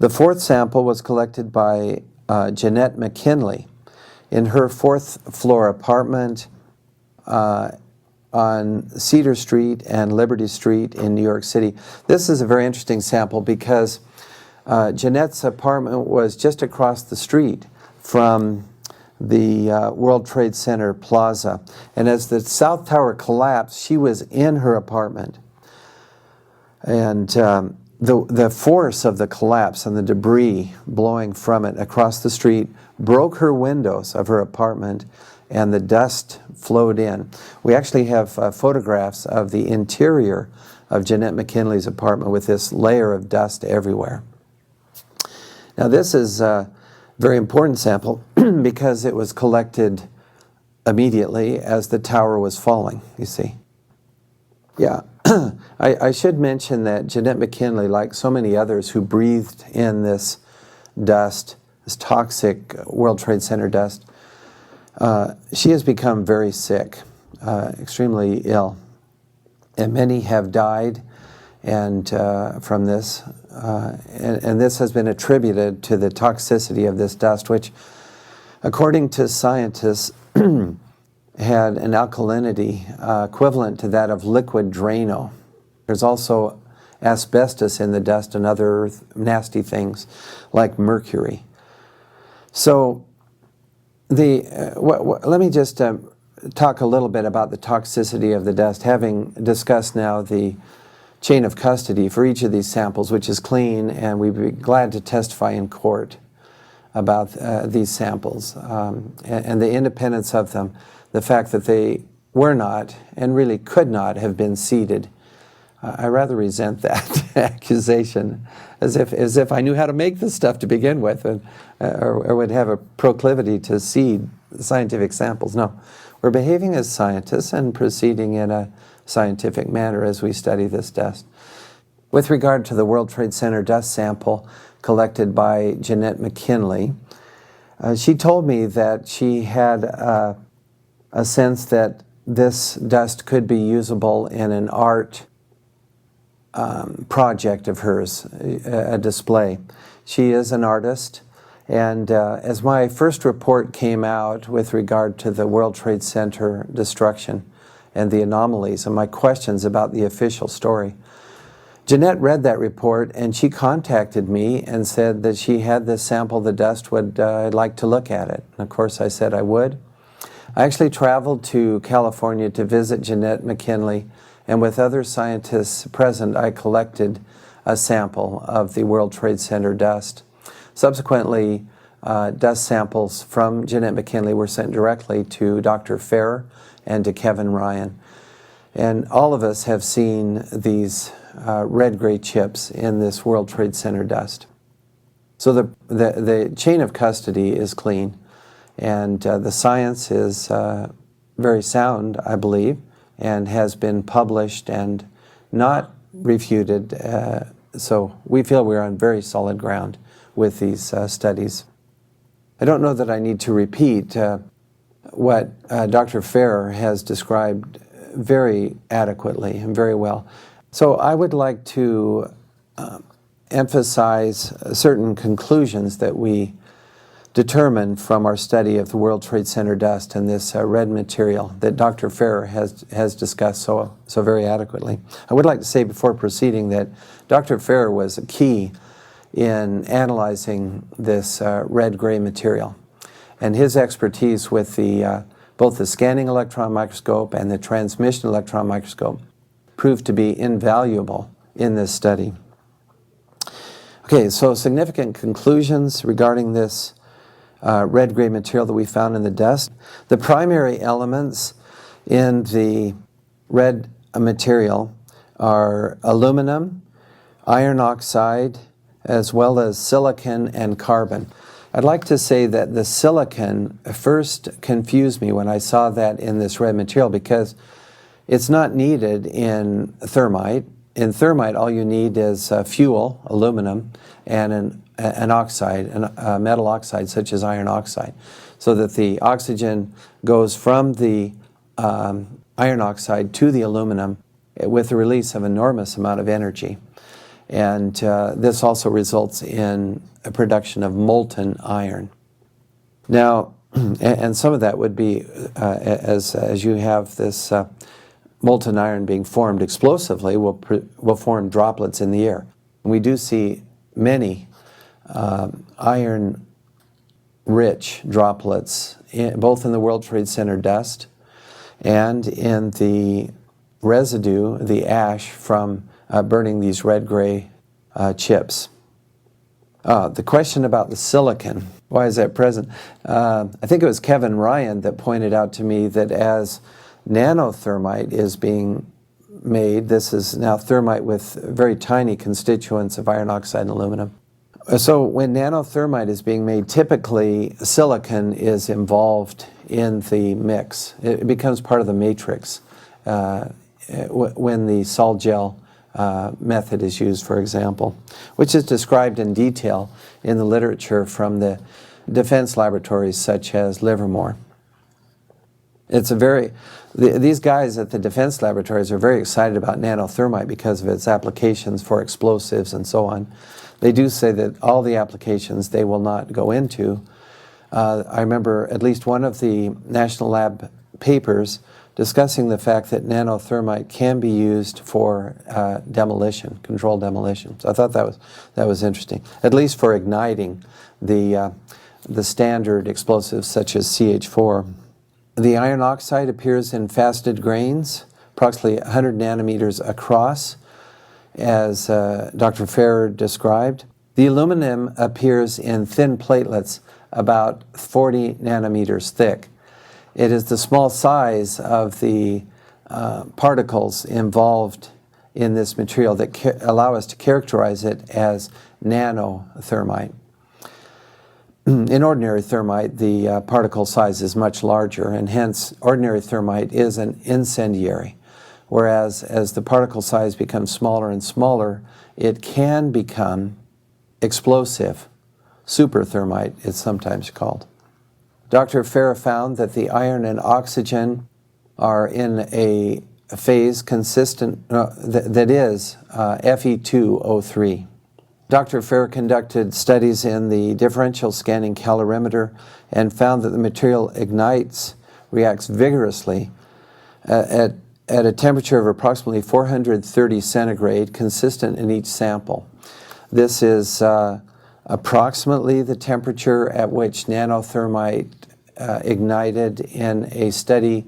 The fourth sample was collected by Jeanette McKinley in her fourth floor apartment on Cedar Street and Liberty Street in New York City. This is a very interesting sample because Jeanette's apartment was just across the street from the World Trade Center plaza. And as the South Tower collapsed, she was in her apartment. And the force of the collapse and the debris blowing from it across the street broke her windows of her apartment, and the dust flowed in. We actually have photographs of the interior of Jeanette McKinley's apartment with this layer of dust everywhere. Now this is a very important sample because it was collected immediately as the tower was falling, you see. Yeah, I should mention that Jeanette McKinley, like so many others who breathed in this dust, this toxic World Trade Center dust, she has become very sick, extremely ill. And many have died from this. And this has been attributed to the toxicity of this dust, which, according to scientists, had an alkalinity equivalent to that of liquid Drano. There's also asbestos in the dust and other nasty things like mercury. So let me just talk a little bit about the toxicity of the dust, having discussed now the chain of custody for each of these samples, which is clean, and we'd be glad to testify in court about these samples and the independence of them, the fact that they were not and really could not have been seeded. I rather resent that accusation, as if I knew how to make this stuff to begin with, or would have a proclivity to seed scientific samples. No, we're behaving as scientists and proceeding in a scientific manner as we study this dust. With regard to the World Trade Center dust sample collected by Jeanette McKinley, she told me that she had a sense that this dust could be usable in an art project of hers, a display. She is an artist, and as my first report came out with regard to the World Trade Center destruction and the anomalies and my questions about the official story, Jeanette read that report and she contacted me and said that she had this sample of the dust, would like to look at it. And of course I said I would. I actually traveled to California to visit Jeanette McKinley, and with other scientists present, I collected a sample of the World Trade Center dust. Subsequently, dust samples from Jeanette McKinley were sent directly to Dr. Ferrer and to Kevin Ryan. And all of us have seen these red-gray chips in this World Trade Center dust. So the chain of custody is clean, and the science is very sound, I believe, and has been published and not refuted. So we feel we're on very solid ground with these studies. I don't know that I need to repeat what Dr. Ferrer has described very adequately and very well. So I would like to emphasize certain conclusions that we determined from our study of the World Trade Center dust and this red material that Dr. Ferrer has discussed so very adequately. I would like to say before proceeding that Dr. Ferrer was a key in analyzing this red-gray material, and his expertise with both the scanning electron microscope and the transmission electron microscope proved to be invaluable in this study. Okay, so significant conclusions regarding this red-gray material that we found in the dust. The primary elements in the red material are aluminum, iron oxide, as well as silicon and carbon. I'd like to say that the silicon first confused me when I saw that in this red material because it's not needed in thermite. In thermite, all you need is fuel, aluminum, and an oxide, a metal oxide such as iron oxide, so that the oxygen goes from the iron oxide to the aluminum with the release of enormous amount of energy. And this also results in a production of molten iron. Now, and some of that would be, as you have this molten iron being formed explosively, will form droplets in the air. We do see many iron-rich droplets, both in the World Trade Center dust and in the residue, the ash from burning these red-gray chips. The question about the silicon, why is that present? I think it was Kevin Ryan that pointed out to me that as nanothermite is being made, this is now thermite with very tiny constituents of iron oxide and aluminum. So when nanothermite is being made, typically silicon is involved in the mix. It becomes part of the matrix when the sol gel method is used, for example, which is described in detail in the literature from the defense laboratories such as Livermore. It's these guys at the defense laboratories are very excited about nanothermite because of its applications for explosives and so on. They do say that all the applications they will not go into. I remember at least one of the National Lab papers discussing the fact that nanothermite can be used for demolition, controlled demolition. So I thought that was interesting, at least for igniting the standard explosives such as CH4. The iron oxide appears in faceted grains, approximately 100 nanometers across, as Dr. Ferrer described. The aluminum appears in thin platelets about 40 nanometers thick. It is the small size of the particles involved in this material that allow us to characterize it as nanothermite. In ordinary thermite, the particle size is much larger, and hence ordinary thermite is an incendiary. Whereas as the particle size becomes smaller and smaller, it can become explosive. Superthermite, it's sometimes called. Dr. Ferrer found that the iron and oxygen are in a phase consistent, that is Fe2O3. Dr. Ferrer conducted studies in the differential scanning calorimeter and found that the material ignites, reacts vigorously at a temperature of approximately 430 centigrade, consistent in each sample. This is approximately the temperature at which nanothermite ignited in a study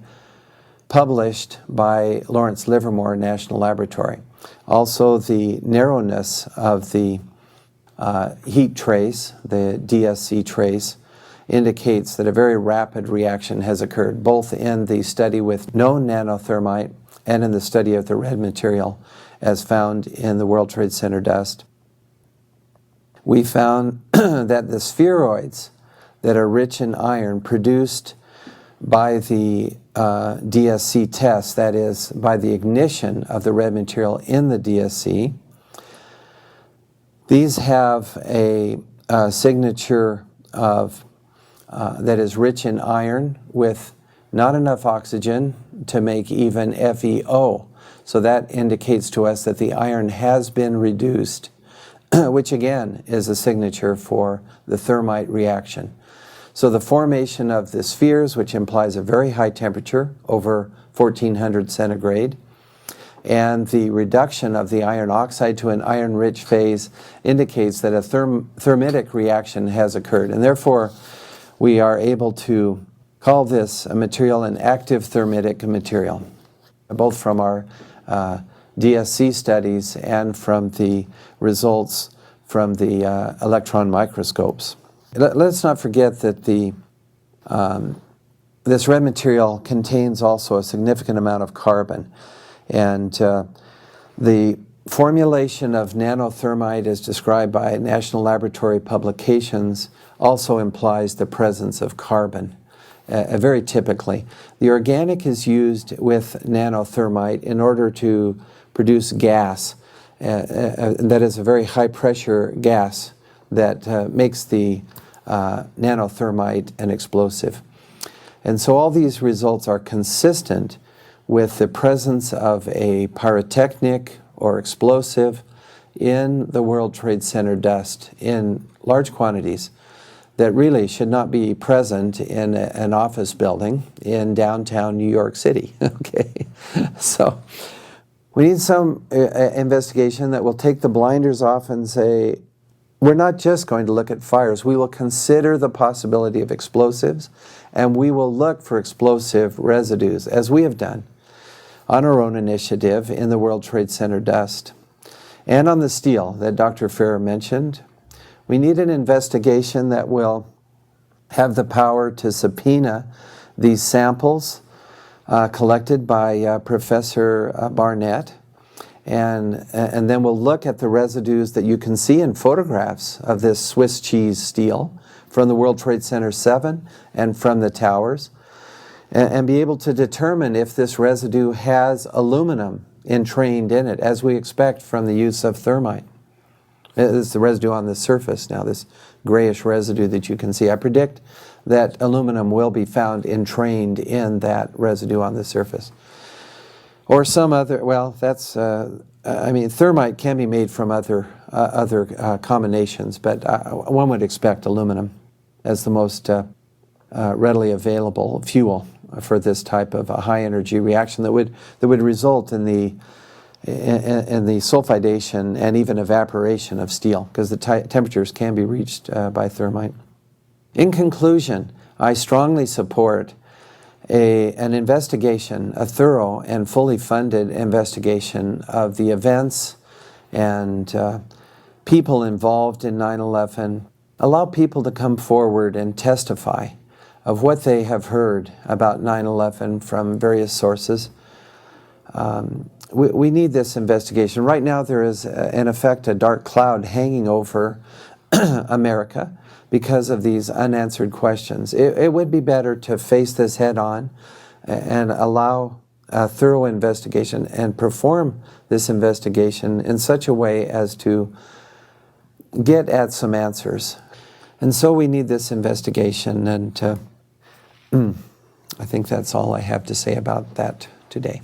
published by Lawrence Livermore National Laboratory. Also, the narrowness of the heat trace, the DSC trace, indicates that a very rapid reaction has occurred, both in the study with known nanothermite and in the study of the red material as found in the World Trade Center dust. We found that the spheroids that are rich in iron produced by the DSC test, that is, by the ignition of the red material in the DSC, these have a signature of that is rich in iron with not enough oxygen to make even FeO. So that indicates to us that the iron has been reduced, which again is a signature for the thermite reaction. So the formation of the spheres, which implies a very high temperature, over 1400 centigrade, and the reduction of the iron oxide to an iron-rich phase indicates that a thermitic reaction has occurred. And therefore, we are able to call this a material an active thermitic material, both from our DSC studies and from the results from the electron microscopes. Let's not forget that this red material contains also a significant amount of carbon. And the formulation of nanothermite as described by National Laboratory publications also implies the presence of carbon, very typically. The organic is used with nanothermite in order to produce gas, that is a very high pressure gas that makes the nanothermite an explosive. And so all these results are consistent with the presence of a pyrotechnic or explosive in the World Trade Center dust in large quantities that really should not be present in an office building in downtown New York City. Okay, so we need some investigation that will take the blinders off and say, we're not just going to look at fires. We will consider the possibility of explosives, and we will look for explosive residues, as we have done on our own initiative in the World Trade Center dust. And on the steel that Dr. Farrer mentioned, we need an investigation that will have the power to subpoena these samples collected by Professor Barnett, and then we'll look at the residues that you can see in photographs of this Swiss cheese steel from the World Trade Center 7 and from the towers, and be able to determine if this residue has aluminum entrained in it, as we expect from the use of thermite. This is the residue on the surface now, this grayish residue that you can see. I predict that aluminum will be found entrained in that residue on the surface. Or some other, well, that's, I mean, thermite can be made from other combinations, but one would expect aluminum as the most readily available fuel for this type of a high energy reaction that would result in the sulfidation and even evaporation of steel, because the temperatures can be reached by thermite. In conclusion, I strongly support an investigation, a thorough and fully funded investigation of the events and people involved in 9/11. Allow people to come forward and testify of what they have heard about 9/11 from various sources. We need this investigation. Right now there is, in effect, a dark cloud hanging over America because of these unanswered questions. It would be better to face this head on and allow a thorough investigation and perform this investigation in such a way as to get at some answers. And so we need this investigation, and I think that's all I have to say about that today.